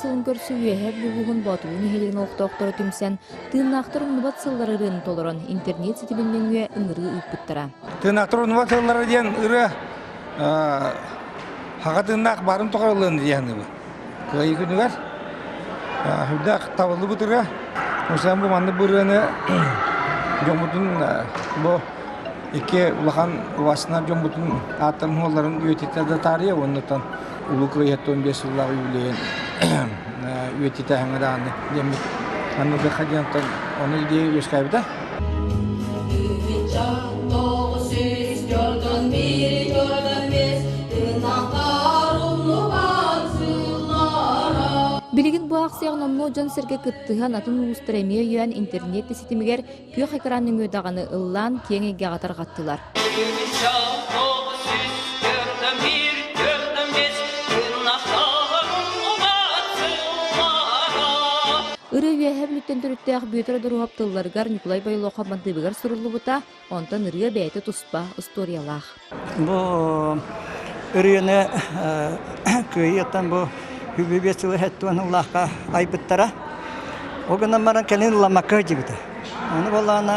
сылын көрсі үйәһәп бұғын батуын ехелеген оқтауқтары түмсен, тыыннақтыр ұныбат сыллары рын толырын интернет сетібінен үйе ұңыры ұппыттыра. Тыыннақтыр ұныбат сыллары ден ұры хаға тыыннақ барын тоқарылығын дегені бұл. Кылайы күнігер, хүлдақ тавылы бұтырға, осыған бұл манды бұрыны жомбутун бұл екі улахан ұвасына жомбутун аттарын оларын үйететтерді тария, оннықтан улу күйетті 15 жылдағы үйлейін үйететі әңірағаны демек. Аннығы қадиянттан оны идея өскайбыда. Билигин bu акцияны ножан серге кыттыган атын улустуремия юан интернет сетимигер күйө хайкаранын өйдаганы ыллан кеңеге катар каттылар. Ыры үйәһәблүттен төрүттәк бүйөтөрө дөрүп тылларгар Николай Байлоха мандыбыгар сурулубута, онтан ыры бәйте туспа историялах. Бу ырыны күйөтөн бу Хүбебесілі әттуан ұллаққа айбыттара. Оғынан баран кәлін ұламаққа жібіді. Оны болағына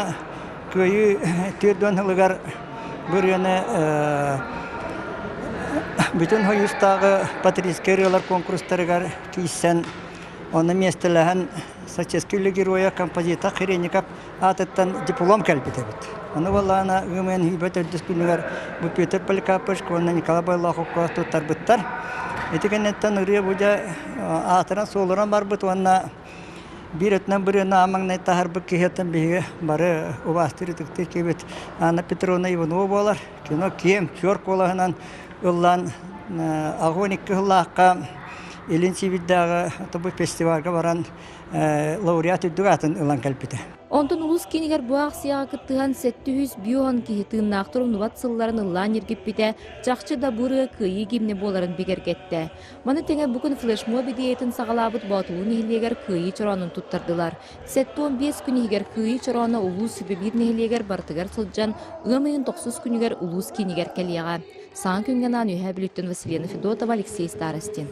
көйі түрден ұлығар бүргені бүтін хойыстағы патрискериялар конкурстарығар кейсен оны местіліғін Саческүлі героя композита Хиреникап атыттан диплом кәлбіді бұд. Оны болағына ғымен үйбет өрдіс күнігер бұл Петр Поликапышко, оны Николай Байлоққа тұттар бұттар. Этикенеттен ырыя бұжа атыран солыран бар бұт, онна бір өтінен бір өні амаңнай тахарбық кехеттен бейге бары ұбастыры түктер кебет. Анна Петровна Иванова болар, кино кем, чорк олағынан ұллан ағониккі ұллаққа Елін Сибиддағы фестивальға баран лауреат үдді атын ұлан кәлпіті. Онтон улус кенигер бу акцияга кыттыган 700 биохан кихи тыыннаактыр унубат сылларын ыллаан ергиппите жакчы да буры кыйы кимне боларын бигергетте. Маны теңе бүгүн флешмоб идеятын сагалабыт батуун ихилегер кыйы чоронун туттардылар. 7-15 күнигер кыйы чороно улус бир нехилегер бартыгар сылжан 9 күнигер улус кенигер келияга. Сан күнгенан үйһә Василина Федотова, Алексей Старостин.